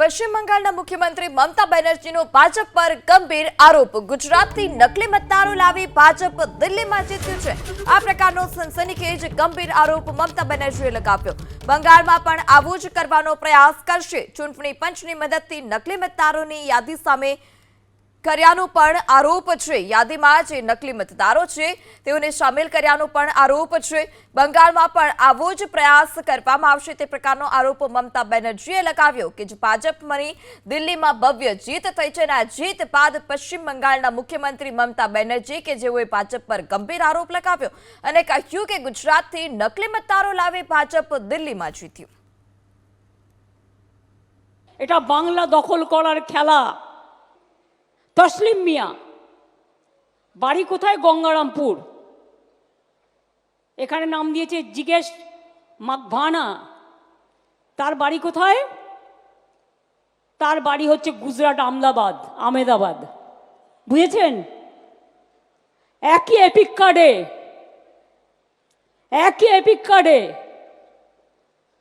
પશ્ચિમ બંગાળના મુખ્યમંત્રી મમતા બેનર્જીનો ભાજપ પર ગંભીર આરોપ। ગુજરાતથી નકલી મતદારો લાવી ભાજપ દિલ્હીમાં જીત્યું છે। આ પ્રકારનો સનસનીખેજ ગંભીર આરોપ મમતા બેનર્જીએ લગાવ્યો। બંગાળમાં પણ આવું જ કરવાનો પ્રયાસ કરશે। ચૂંટણી પંચની મદદથી નકલી મતદારોની યાદી સામે કર્યાનો પણ આરોપ છે। યાદીમાં જે નકલી મતદારો છે તેઓને સામેલ કર્યાનો પણ આરોપ છે। બંગાળમાં પણ આવો જ પ્રયાસ કરવામાં આવશે તે પ્રકારનો આરોપ મમતા બેનર્જીએ લગાવ્યો કે ભાજપની દિલ્હીમાં ભવ્ય જીત થઈ છે। આ જીત બાદ પશ્ચિમ બંગાળના મુખ્યમંત્રી મમતા બેનર્જી કે જેઓએ ભાજપ પર ગંભીર આરોપ લગાવ્યો અને કહ્યું કે ગુજરાતથી નકલી મતદારો લાવી ભાજપ દિલ્હીમાં જીત્યું। এটা বাংলা দখল করার খেলা। তসলিম মিয়া বাড়ি কোথায়? গঙ্গারামপুর। এখানে নাম দিয়েছে জিজ্ঞেস মাকভানা। তার বাড়ি কোথায়? তার বাড়ি হচ্ছে গুজরাট আহমেদাবাদ। বুঝেছেন? একই এপিক কার্ডে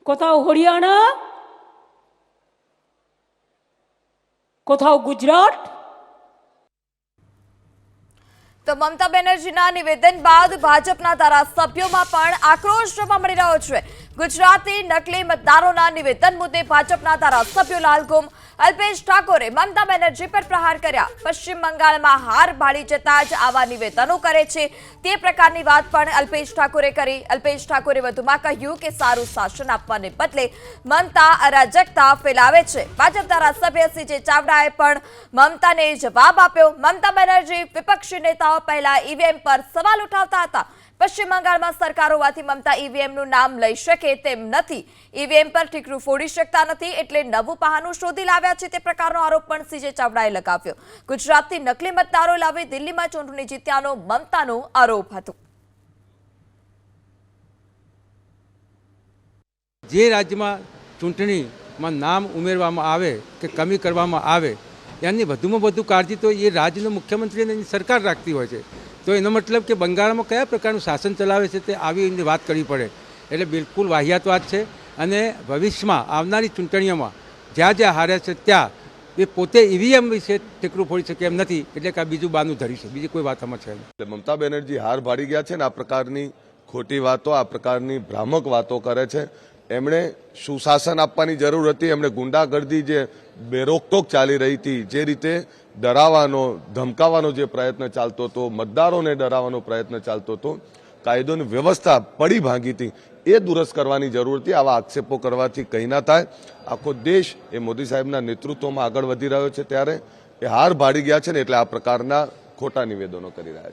কোথাও হরিয়ানা, কোথাও গুজরাট। તો મમતા બેનર્જીના નિવેદન બાદ ભાજપના ધારાસભ્યોમાં પણ આક્રોશ જોવા મળી રહ્યો છે। ગુજરાતી નકલી મતદારોના નિવેદન મુદ્દે ભાજપના ધારાસભ્યો લાલગોમ અલ્પેશ ઠાકોરે મમતા બેનર્જી પર પ્રહાર કર્યા। પશ્ચિમ બંગાળમાં હાર ભાળી જતા જ આવા નિવેદનો કરે છે તે પ્રકારની વાત પણ અલ્પેશ ઠાકોરે કરી। અલ્પેશ ઠાકોરે વધુમાં કહ્યું કે સારું શાસન આપવાને બદલે મમતા અરાજકતા ફેલાવે છે। ભાજપ ધારાસભ્ય સીજે ચાવડાએ પણ મમતાને જવાબ આપ્યો। મમતા બેનર્જી વિપક્ષી નેતાઓ પહેલા ઈવીએમ પર સવાલ ઉઠાવતા હતા। પશ્ચિમ બંગાળમાં સરકાર હોવાથી મમતા ઈવીએમનું નામ લઈ શકે તેમ નથી। ઈવીએમ પર ઠીકરું ફોડી શકતા નથી એટલે નવું બહાનું શોધી લાવ્યા છે તે પ્રકારનો આરોપ પણ સીજે ચાવડાએ લગાવ્યો। ગુજરાતથી નકલી મતદારો લાવી દિલ્હીમાં ચૂંટણી જીત્યાનો મમતાનો આરોપ હતો। જે રાજ્યમાં ચૂંટણીમાં નામ ઉમેરવામાં આવે કે કમી કરવામાં આવે એની વધુમાં વધુ કાળજી તો એ રાજ્યનો મુખ્યમંત્રી અને સરકાર રાખતી હોય છે। તો એનો મતલબ કે બંગાળમાં કયા પ્રકારનું શાસન ચલાવે છે તે આવી વાત કરવી પડે એટલે બિલકુલ વાહિયાત વાત છે। અને ભવિષ્યમાં આવનારી ચૂંટણીઓમાં જ્યાં જ્યાં હારે છે ત્યાં એ પોતે ઈવીએમ વિશે ટેકરું ફોડી શકે એમ નથી એટલે કે આ બીજું બાનું ધરી છે, બીજી કોઈ વાત આમાં છે નહીં। મમતા બેનર્જી હાર ભાડી ગયા છે ને આ પ્રકારની ખોટી વાતો, આ પ્રકારની ભ્રામક વાતો કરે છે। એમણે સુશાસન આપવાની જરૂર હતી। એમણે ગુંડાગર્દી જે બેરોકટોક ચાલી રહી હતી, જે રીતે ડરાવવાનો ધમકાવવાનો જે પ્રયત્ન ચાલતો હતો, મતદારોને ડરાવવાનો પ્રયત્ન ચાલતો હતો, કાયદોની વ્યવસ્થા પડી ભાંગી હતી, એ દુરસ્ત કરવાની જરૂર હતી। આવા આક્ષેપો કરવાથી કંઈ ના થાય। આખો દેશ એ મોદી સાહેબના નેતૃત્વમાં આગળ વધી રહ્યો છે ત્યારે એ હાર ભાડી ગયા છે ને એટલે આ પ્રકારના ખોટા નિવેદનો કરી રહ્યા છે।